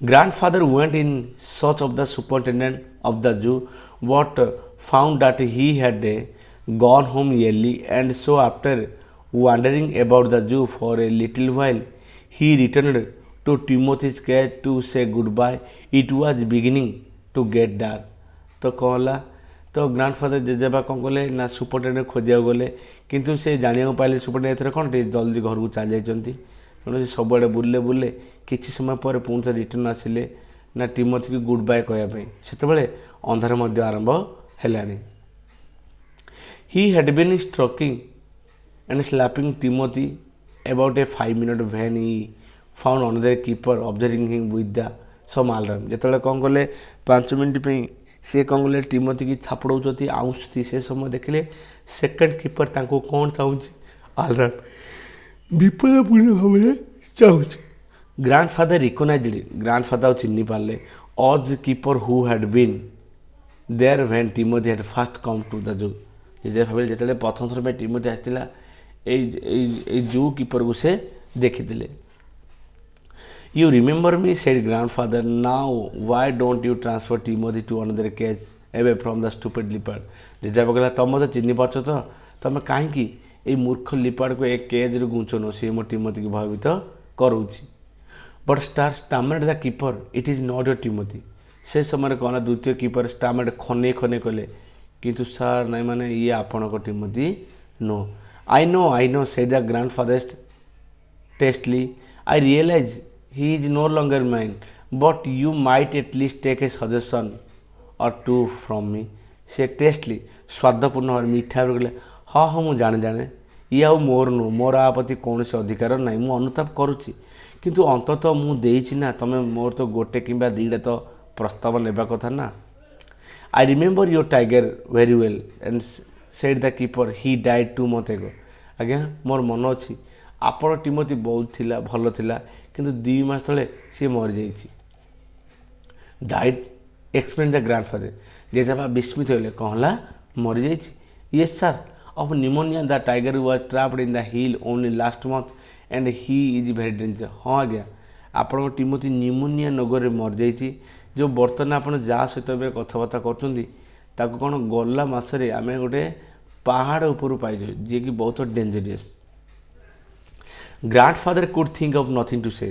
Grandfather went in search of the superintendent of the zoo, but found that he had gone home early, and so after wandering about the zoo for a little while, he returned to Timothy's cage to say goodbye. It was beginning to get dark. तो कौन होला, तो grandfather जेजेबा कौन कले ना superintendent खोजा गले, किंतु से जानिया पाइले सुपरिटेंडेंट एथर कौन जल्दी घर को चल जाइछंती। तेणु से सबुआड़े बुले बुले किछि समय पर पुणी थे रिटर्न आसिले ना टिमोथी की गुड बाय कहवाई। सेतबेले अंधार मध्य आरंभ हेलानी। He had been stroking and slapping Timothy about a 5 minute when he found another keeper observing him with the some alarm। ଯେତେବେଳେ କ'ଣ କଲେ 5 ମିନିଟ୍ ପାଇଁ ସେ କ'ଣ କଲେ ଟିମୋଥି କି ଥାପଡ଼ଉଛନ୍ତି ଆଉଁଶୁଛି, ସେ ସମୟ ଦେଖିଲେ ସେକେଣ୍ଡ କିପର ତାଙ୍କୁ କ'ଣ ଚାହୁଁଛି, ଆଲାର୍ମ, ବିପଦପୂର୍ଣ୍ଣ ଭାବରେ ଚାହୁଁଛି। ଗ୍ରାଣ୍ଡଫାଦର ରିକଗ୍ନାଇଜ୍ଡ, ଗ୍ରାଣ୍ଡଫାଦର ଚିହ୍ନି ପାରିଲେ as keeper who had been there when Timothy had first come to the zoo. ଯେ ଭାବିଲେ ଯେତେବେଳେ ପ୍ରଥମ ଥର ପାଇଁ ଟିମୋଥି ଆସିଥିଲା ଏଇ ଜୁ କିପରକୁ ସେ ଦେଖିଥିଲେ। You remember me, said grandfather. Now why don't you transfer Timothy to another cage away from the stupid leopard? Jeddah कहला तुम तो चिन्ह पार्छ तो तुम कहीं ये मूर्ख लिपार्ड को एक केज रू गुंचन सी मो टिमोथी की भयभीत करोची। But star stammered the keeper it is not your Timothy. से समय कहना द्वितीय कीपर स्टामेड खने खने कले, किंतु सार नहीं माने ये आपण को टिमोथी नो। I know said the grandfather testily. I realise he is no longer mine, but you might at least take a suggestion or two from me। से टेस्टली स्वादपूर्ण भाव मीठा कहले हाँ हाँ मुझे जाने ये आउ मोर नु, मोर आ प्रति कौन से अधिकार ना, मु अनुताप करुच्ची, किंतु अंततः मु देइछि ना, तमे मोर तो गोटे किंबा दीटा तो प्रस्ताव नेबा कथा ना। I remember your tiger very well and said the keeper he died 2 months ago। आज्ञा मोर मन अच्छी आपण टिमोथी बहुत थिला भल थिला, किंतु 2 मास तले सी मरी जाइछि। Died explain the grandfather. जेजा विस्मित होले कहला मरी जाइछि। Yes sir, of pneumonia the tiger was trapped in the hill only last month and he is very danger. हाँ आज्ञा आपण टिमोथी निमोनिया नगर मरी जाइछि। जो बर्तमान आपण जा सहित कथबार्ता करछंती ताको कोन गला मासरे आमे गोटे पहाड़ ऊपर पाइजो जे कि बहुत dangerous. Grandfather could think of nothing to say.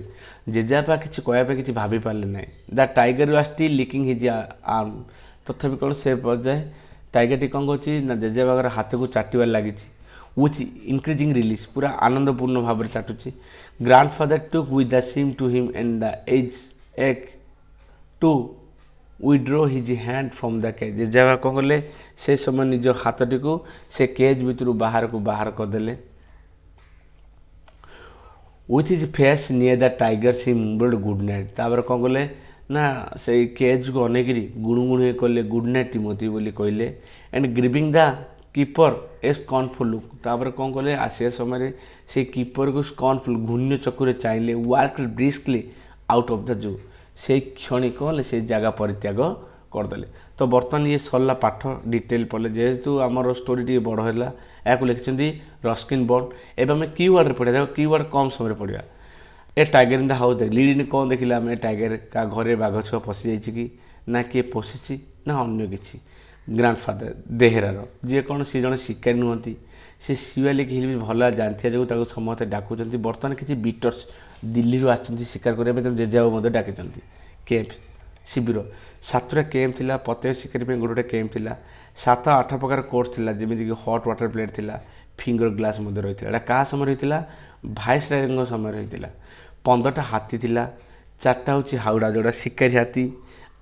जेजापा किसी कहवाई किसी भाभी पारे ना। The tiger was still licking his arm. तथापि कौन से पर्याय टाइगर टी कौन कर जेजाबार हाथ को चाटिबार लगी विथ इनक्रिजिंग रिलीज, पूरा आनंदपूर्ण भाव में चाटुची। Grandfather took with the sim to him and the edge ache to withdraw his hand from the cage. जेजाबा कौन कले से समय निज हाथटी को से केज भितर बाहर को बाहर करदे। With his face near the tiger she mumbled good night. तापर कौन कले ना से केज को अनेकरी गुणुगुण कले गुड नाइट टिमोथी बोली कहले and grieving the keeper a scornful look. तापर कौन कले आसिया समय से कीपर को स्कॉनफुल घून्य चक्कर चाहिए walk briskly out of the zoo. से क्षण कौन से जगह परित्याग करदे। तो बर्तमान ये सरला पाठ डिटेल पढ़ले जेहेतु आमर स्टोरी टी बड़ है या लिखिं रस्किन बॉन्ड। एवं आम कीवर्ड पढ़ा कीवर्ड कम समय पढ़ा। ए टाइगर इन द हाउस देख लीड कौन देखिले आम टाइगर का घरे बाघ छुआ पशि जा कि ना किए पोषिची ना अन्य किसी। ग्रैंडफादर देहरार जी कौन सी जन शिकारी नुहति से शिवालिक हिल भी भल जानते जो समस्ते डाकुंट। बर्तमान किसी बिटर्स दिल्ली आसुँच शिकार करने जेजाबू डाकी कैंप शिविर सातटा कैंप थिला। प्रत्येक शिकारी गोटे गोटे कैंप थिला। 7-8 प्रकार कोर्स थिला जमीक हट वाटर प्लेट थिला, फिंगर ग्लास रही है। क्या समय रही है भाइस राय समय रही है। 15टा हाथी थिला, 4टा हूँ हाउड़ा जोड़ा शिकारी हाथी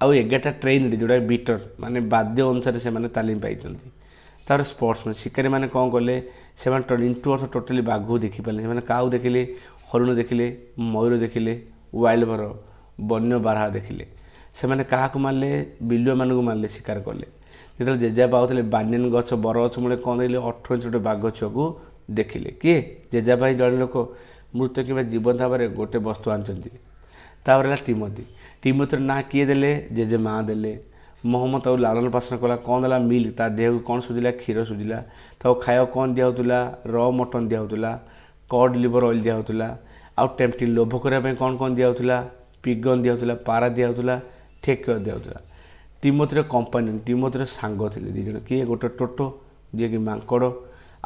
आउ 11टा ट्रेन जोड़ा बीटर माने बाध्य अनुसार से माने तालीम पाई। तार स्पोर्ट्समैन शिकारी मैंने कौन कले से इंटू अर्थ टोटाली बाघ देखिपारे से काऊ देखिले, हरिण देखिले, मयूर देखिले, वाइल्ड भर, वन्य बारहा देखिले। ସେମାନେ କାହାକୁ ମାରିଲେ? ବିଲୁଆମାନଙ୍କୁ ମାରିଲେ, ଶିକାର କଲେ। ଯେତେବେଳେ ଜେଜେବାପା ଆଉଥିଲେ ବାନିୟନ ଗଛ ବରଗଛ ମୂଳେ କ'ଣ ଦେଖିଲେ? 18 ଇଞ୍ଚ ଗୋଟେ ବାଘ ଛୁଆକୁ ଦେଖିଲେ। କିଏ? ଜେଜେବାପା ହିଁ ଜଣେ ଲୋକ ମୃତ କିମ୍ବା ଜୀବନ୍ତ ଭାବରେ ଗୋଟେ ବସ୍ତୁ ଆଣିଛନ୍ତି। ତାପରେ ହେଲା ଟିମୋଥି। ଟିମୋଥିର ନାଁ କିଏ ଦେଲେ? ଜେଜେମା ଦେଲେ। ମହମ୍ମଦ ତାକୁ ଲାଳନ ପାଳନ କଲା। କ'ଣ ଦେଲା? ମିଲ୍କ। ତା ଦେହକୁ କ'ଣ ସୁଝିଲା? କ୍ଷୀର ସୁଝିଲା। ତାକୁ ଖାଇବାକୁ କ'ଣ ଦିଆହେଉଥିଲା? ର ମଟନ୍ ଦିଆହେଉଥିଲା, କଡ୍ ଲିଭର ଅଏଲ୍ ଦିଆହେଉଥିଲା। ଆଉ ଟେମ୍ପଟି ଲୋଭ କରିବା ପାଇଁ କ'ଣ କ'ଣ ଦିଆହେଉଥିଲା? ପିଗନ୍ ଦିଆହେଉଥିଲା, ପାରା ଦିଆହେଉଥିଲା, ଠେକୁଆ ଦିଆହେଉଥିଲା। ଟିମୋଥିର କମ୍ପାନିଅନ୍, ଟିମୋଥିର ସାଙ୍ଗ ଥିଲେ ଦୁଇ ଜଣ। କିଏ? ଗୋଟେ ଟୋଟୋ ଯିଏକି ମାଙ୍କଡ଼,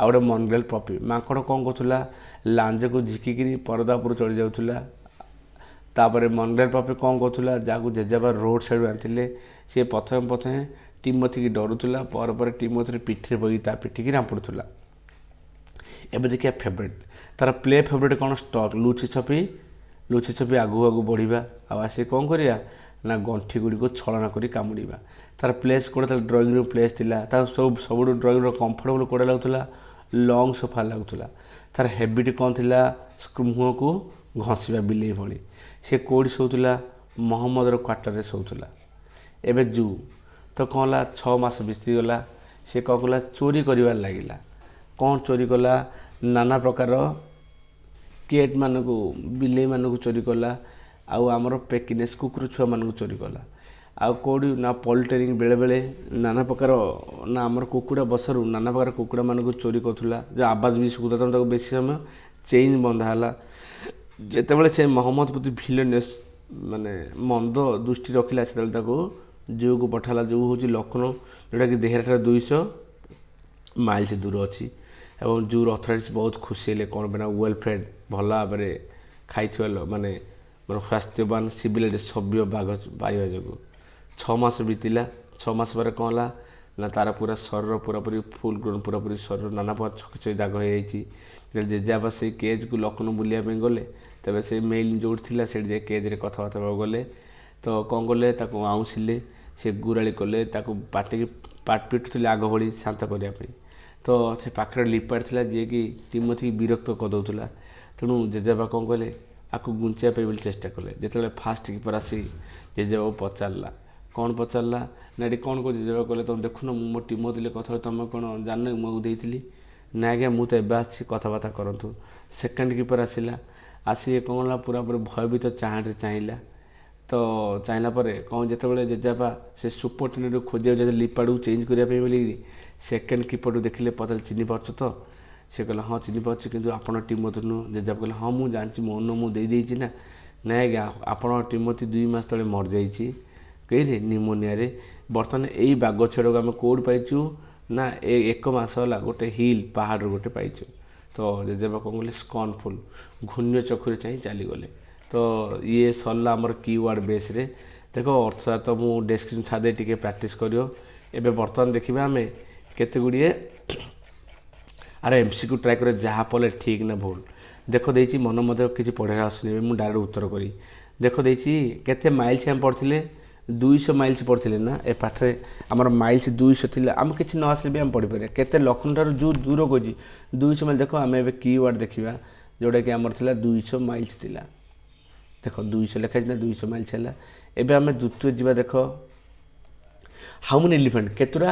ଆଉ ଗୋଟେ ମନଗ୍ରେଲ ପପି। ମାଙ୍କଡ଼ କ'ଣ କରୁଥିଲା? ଲାଞ୍ଜକୁ ଝିକିକିରି ପରଦା ଉପରୁ ଚଢ଼ି ଯାଉଥିଲା। ତାପରେ ମନଗ୍ରେଲ ପପି କ'ଣ କରୁଥିଲା? ଯାହାକୁ ଜେଜେବାପା ରୋଡ଼ ସାଇଡ଼ରୁ ଆଣିଥିଲେ, ସେ ପ୍ରଥମେ ଟିମୋଥିକି ଡରୁଥିଲା, ପରେ ଟିମୋଥିର ପିଠିରେ ବହି ତା ପିଠିକି ରାମ୍ପୁଡ଼ୁଥିଲା। ଏବେ ଦେଖିବା ଫେଭରେଟ୍। ତାର ପ୍ଲେ ଫେଭରେଟ୍ କ'ଣ? ଷ୍ଟକ୍। ଲୁଚି ଛପି ଆଗକୁ ବଢ଼ିବା, ଆଉ ଆସି କ'ଣ କରିବା ନା ଗଣ୍ଠି ଗୁଡ଼ିକୁ ଛଳନା କରି କାମୁଡ଼ିବା। ତାର ପ୍ଲେସ୍ କେଉଁଟା? ତାର ଡ୍ରଇଂ ରୁମ୍ ପ୍ଲେସ୍ ଥିଲା। ତାର ସବୁଠୁ ଡ୍ରଇଂ ରୁମ୍ କମ୍ଫର୍ଟେବୁଲ୍ କେଉଁଟା ଲାଗୁଥିଲା? ଲଙ୍ଗ୍ ସୋଫା ଲାଗୁଥିଲା। ତାର ହେବିଟ୍ କ'ଣ ଥିଲା? ମୁହଁକୁ ଘଷିବା ବିଲେଇ ଭଳି। ସେ କେଉଁଠି ଶୋଉଥିଲା? ମହମ୍ମଦର କ୍ୱାର୍ଟରରେ ଶୋଉଥିଲା। ଏବେ ଜୁ ତ କ'ଣ ହେଲା? 6 ମାସ ବିତିଗଲା। ସେ କ'ଣ କଲା? ଚୋରି କରିବାରେ ଲାଗିଲା। କ'ଣ ଚୋରି କଲା? ନାନା ପ୍ରକାର କେଟ୍ମାନଙ୍କୁ, ବିଲେଇମାନଙ୍କୁ ଚୋରି କଲା, ଆଉ ଆମର ପେକିନେସ୍ କୁକୁର ଛୁଆମାନଙ୍କୁ ଚୋରି କଲା। ଆଉ କେଉଁଠି ନା ପଲିଟେରିଂ, ବେଳେବେଳେ ନାନା ପ୍ରକାର ନା ଆମର କୁକୁଡ଼ା ବସାରୁ ନାନା ପ୍ରକାର କୁକୁଡ଼ାମାନଙ୍କୁ ଚୋରି କରୁଥିଲା। ଯେଉଁ ଆବାଜ ବି ଶୁଭୁଥିଲା, ତେଣୁ ତାକୁ ବେଶୀ ସମୟ ଚେଇନ୍ ବନ୍ଧା ହେଲା। ଯେତେବେଳେ ସେ ମହମ୍ମଦ ପ୍ରତି ଭିଲେନେସ୍ ମାନେ ମନ୍ଦ ଦୃଷ୍ଟି ରଖିଲା, ସେତେବେଳେ ତାକୁ ଜୁକୁ ପଠାଲା। ଜୁ ହେଉଛି ଲକ୍ଷ୍ନୌ, ଯେଉଁଟାକି ଦେହରାଠାରୁ 200 ମାଇଲ୍ସ ଦୂର ଅଛି। ଏବଂ ଜୁର ଅଥରିଟିସ୍ ବହୁତ ଖୁସି ହେଲେ। କ'ଣ ପାଇଁ ନା ୱେଲଫେୟାର ଭଲ ଭାବରେ ଖାଇଥିବା ମାନେ ସ୍ୱାସ୍ଥ୍ୟବାନ ସିଭିଲାଇଜ୍ ସଭ୍ୟ ବାଘ ପାଇବା ଯୋଗୁଁ। 6 ମାସ ବିତିଲା। 6 ମାସ ପରେ କ'ଣ ହେଲା ନା ତାର ପୁରା ଶରୀର ପୁରାପୁରି ଫୁଲ୍ ଗ୍ରୋନ୍, ପୁରାପୁରି ଶରୀର ନାନା ପ୍ରକାର ଛକି ଦାଗ ହୋଇଯାଇଛି। ଯେତେବେଳେ ଜେଜେବାପା ସେଇ କେଜ୍କୁ ଲକ୍ଷ୍ନୌ ବୁଲିବା ପାଇଁ ଗଲେ, ତେବେ ସେ ମେଲ୍ ଯେଉଁଠି ଥିଲା ସେଇଠି ଯାଇ କେଜ୍ରେ କଥାବାର୍ତ୍ତା ହେବାକୁ ଗଲେ। ତ କ'ଣ କଲେ? ତାକୁ ଆଉଁସିଲେ, ସେ ଗୁରାଳି କଲେ, ତାକୁ ପାଟିକି ପିଟୁଥିଲେ ଆଗ ଭଳି ଶାନ୍ତ କରିବା ପାଇଁ। ତ ସେ ପାଖରେ ଲିପାଡ଼ ଥିଲା, ଯିଏକି ଟିମୋଥିକି ବିରକ୍ତ କରିଦେଉଥିଲା। ତେଣୁ ଜେଜେବାପା କ'ଣ କଲେ? ଆକୁ ଗୁଞ୍ଚିବା ପାଇଁ ବୋଲି ଚେଷ୍ଟା କଲେ। ଯେତେବେଳେ ଫାଷ୍ଟ କିପର ଆସି ଜେଜେବାପାକୁ ପଚାରିଲା, କ'ଣ ପଚାରିଲା ନା ଏଠି କ'ଣ କହୁଛି? ଜେଜେବାପା କହିଲେ, ତୁମେ ଦେଖୁନ ମୁଁ ମୋ ଟିମୋଥିରେ କଥା ହୁଏ, ତୁମେ କ'ଣ ଜାଣିନ ମୁଁ ଦେଇଥିଲି? ନା ଆଜ୍ଞା, ମୁଁ ତ ଏବେ ଆସିଛି, କଥାବାର୍ତ୍ତା କରନ୍ତୁ। ସେକେଣ୍ଡ କିପର ଆସିଲା। ଆସି କ'ଣ ହେଲା? ପୁରାପୁରି ଭୟଭୀତ ଚାହାଁରେ ଚାହିଁଲା। ତ ଚାହିଁଲା ପରେ କ'ଣ, ଯେତେବେଳେ ଜେଜେବାପା ସେ ସୁପରଟେଣ୍ଡେଣ୍ଟକୁ ଖୋଜିବାକୁ ଯାଇଥିଲେ ଲିପାଡ଼କୁ ଚେଞ୍ଜ କରିବା ପାଇଁ ବୋଲି, ସେକେଣ୍ଡ କିପରକୁ ଦେଖିଲେ, ପଚାରିଲେ ଚିହ୍ନି ପାରୁଛ ତ? ସେ କହିଲା, ହଁ ଚିହ୍ନି ପାରୁଛି, କିନ୍ତୁ ଆପଣ ଟିମୋଥି ନୁହଁ। ଜେଜେବାପା କହିଲେ, ହଁ ମୁଁ ଜାଣିଛି, ମୋ ଅନ୍ନ ମୁଁ ଦେଇଦେଇଛି ନା। ନାଇଁ ଆଜ୍ଞା, ଆପଣ ଟିମୋଥି 2 ମାସ ତଳେ ମରିଯାଇଛି। କେହିରେ? ନିମୋନିଆରେ। ବର୍ତ୍ତମାନ ଏଇ ବାଘ ଛେଡ଼କୁ ଆମେ କେଉଁଠି ପାଇଛୁ ନା 1 ମାସ ହେଲା ଗୋଟେ ହିଲ୍ ପାହାଡ଼ରୁ ଗୋଟେ ପାଇଛୁ। ତ ଜେଜେବାପା କ'ଣ କଲେ? ସ୍କର୍ନଫୁଲ୍ ଘୂଣ୍ୟ ଚକ୍ଷୁରେ ଚାହିଁ ଚାଲିଗଲେ। ତ ଇଏ ସରିଲା ଆମର କିୱାର୍ଡ଼ ବେସ୍ରେ। ଦେଖ ଅର୍ଥାତ୍ ତ ମୁଁ ଡେସ୍କ୍ରିପସନ୍ ଛାଡ଼ି ଟିକେ ପ୍ରାକ୍ଟିସ୍ କରିବ। ଏବେ ବର୍ତ୍ତମାନ ଦେଖିବା ଆମେ କେତେ ଗୁଡ଼ିଏ ଆର MCQ ଟ୍ରାଏ କରିବା, ଯାହା ଫଳରେ ଠିକ୍ ନା ଭୁଲ। ଦେଖ ଦେଇଛି, ମନ ମଧ୍ୟ କିଛି ପଢ଼ିବାର ଆସୁନି, ଏବେ ମୁଁ ଡାଇରେକ୍ଟ ଉତ୍ତର କରି। ଦେଖ ଦେଇଛି କେତେ ମାଇଲ୍ସ ଆମେ ପଢ଼ିଥିଲେ? 200 ମାଇଲ୍ସ ପଢ଼ିଥିଲେ ନା। ଏ ପାଠରେ ଆମର ମାଇଲ୍ସ 200 ଥିଲା। ଆମେ କିଛି ନ ଆସିଲେ ବି ଆମେ ପଢ଼ିପାରିବା। କେତେ? ଲକ୍ଷ୍ନୌ ଠାରୁ ଯେଉଁ ଦୂର କହିଛି 200 ମାଇଲ୍। ଦେଖ ଆମେ ଏବେ କିୱାର୍ଡ଼ ଦେଖିବା, ଯେଉଁଟାକି ଆମର ଥିଲା 200 ମାଇଲ୍ସ ଥିଲା। ଦେଖ 200 ଲେଖାଯାଇଛି ନା, 200 ମାଇଲ୍ସ ହେଲା। ଏବେ ଆମେ ଦ୍ୱିତୀୟ ଯିବା। ଦେଖ ହାଉ ମେନି ଏଲିଫେଣ୍ଟ, କେତେଟା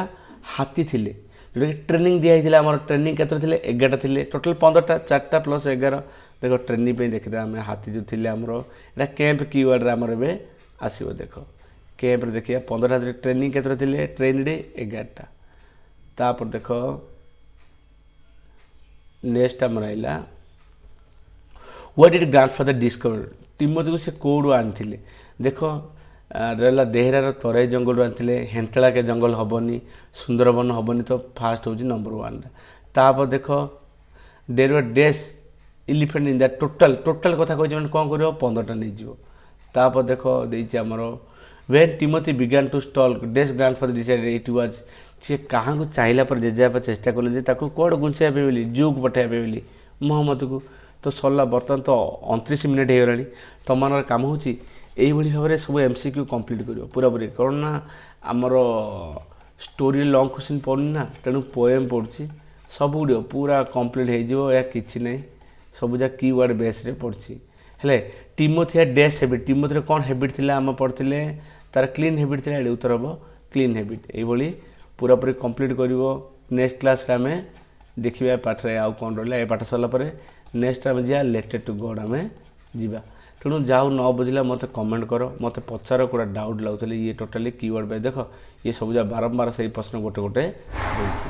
ହାତୀ ଥିଲେ? ଯେଉଁଟାକି ଟ୍ରେନିଂ ଦିଆହେଇଥିଲା। ଆମର ଟ୍ରେନିଂ କେତେଟା ଥିଲେ? 11ଟା ଥିଲେ। ଟୋଟାଲ୍ 15ଟା, 4ଟା ପ୍ଲସ୍ 11। ଦେଖ ଟ୍ରେନିଂ ପାଇଁ ଦେଖିବା ଆମେ ହାତୀ ଯେଉଁ ଥିଲେ ଆମର, ଏଇଟା କ୍ୟାମ୍ପ କିୱାର୍ଡ଼ରେ ଆମର ଏବେ ଆସିବ। ଦେଖ କ୍ୟାମ୍ପରେ ଦେଖିବା 15ଟା ଥିଲେ। ଟ୍ରେନିଂ କେତେଟା ଥିଲେ? ଟ୍ରେନ୍ରେ 11ଟା। ତାପରେ ଦେଖ ନେକ୍ସଟ ଆମର ଆସିଲା, ହ୍ୱାଟ୍ ଡିଡ୍ ଗ୍ରାଣ୍ଡଫାଦର ଡିସ୍କଭର? ଟିମୋଥିକୁ ସେ କେଉଁଠୁ ଆଣିଥିଲେ? ଦେଖ ରହିଲା ଦେହରାର ତରାଇ ଜଙ୍ଗଲରୁ ଆଣିଥିଲେ। ହେଣ୍ଟଳାକେ ଜଙ୍ଗଲ ହେବନି, ସୁନ୍ଦରବନ ହେବନି, ତ ଫାଷ୍ଟ ହେଉଛି ନମ୍ବର 1ଟା। ତାପରେ ଦେଖ there were days elephant in that total କଥା କହିଛି, ମାନେ କ'ଣ କରିବ? 15ଟା ନେଇଯିବ। ତାପରେ ଦେଖ ଦେଇଛି ଆମର when Timothy began to stalk Dash grandfather decided it was, ସେ କାହାକୁ ଚାହିଁଲା ପରେ ଜେଜେବାପା ଚେଷ୍ଟା କଲେ ଯେ ତାକୁ କୁଆଡ଼େ ଗୁଞ୍ଚାଇବା ପାଇଁ ବୋଲି, ଜୁକୁ ପଠାଇବା ପାଇଁ ବୋଲି ମହମ୍ମଦକୁ। ତ ସରିଲା, ବର୍ତ୍ତମାନ ତ 29 ମିନିଟ୍ ହେଇଗଲାଣି। ତୁମମାନଙ୍କର କାମ ହେଉଛି ଏଇଭଳି ଭାବରେ ସବୁ MCQ କମ୍ପ୍ଲିଟ୍ କରିବ ପୁରାପୁରି। କ'ଣ ନା ଆମର ଷ୍ଟୋରିରେ ଲଙ୍ଗ୍ କ୍ୱେଶ୍ଚିନ୍ ପଡ଼ୁନି ନା, ତେଣୁ ପୋଏମ୍ ପଡ଼ୁଛି। ସବୁଗୁଡ଼ିକ ପୁରା କମ୍ପ୍ଲିଟ୍ ହେଇଯିବ। ଏହା କିଛି ନାହିଁ, ସବୁ ଯାକ କିୱାର୍ଡ଼ ବେସ୍ରେ ପଡ଼ୁଛି। ହେଲେ ଟିମୋଥି ଡ୍ୟାସ୍ ହେବିଟ୍, ଟିମୋଥିର କ'ଣ ହେବିଟ୍ ଥିଲା? ଆମେ ପଢ଼ିଥିଲେ ତାର କ୍ଲିନ୍ ହ୍ୟାବିଟ୍ ଥିଲା, ଏଠି ଉତ୍ତର ହେବ କ୍ଲିନ୍ ହ୍ୟାବିଟ୍। ଏଇଭଳି ପୁରାପୁରି କମ୍ପ୍ଲିଟ୍ କରିବ। ନେକ୍ସଟ କ୍ଲାସ୍ରେ ଆମେ ଦେଖିବା ଏ ପାଠରେ ଆଉ କ'ଣ ରହିଲା। ଏ ପାଠ ସରିଲା ପରେ ନେକ୍ସଟ ଆମେ ଯିବା ଲେଟର୍ ଟୁ ଗଡ଼୍ ଆମେ ଯିବା। ତେଣୁ ଯାଉ ନ ବୁଝିଲା ମୋତେ କମେଣ୍ଟ କର, ମୋତେ ପଚାର କେଉଁଟା ଡାଉଟ୍ ଲାଗୁଥିଲେ। ଇଏ ଟୋଟାଲି କିୱାର୍ଡ଼ ବାଇ ଦେଖ, ଇଏ ସବୁ ଯାକ ବାରମ୍ବାର ସେଇ ପ୍ରଶ୍ନ ଗୋଟେ ଗୋଟେ ରହିଛି।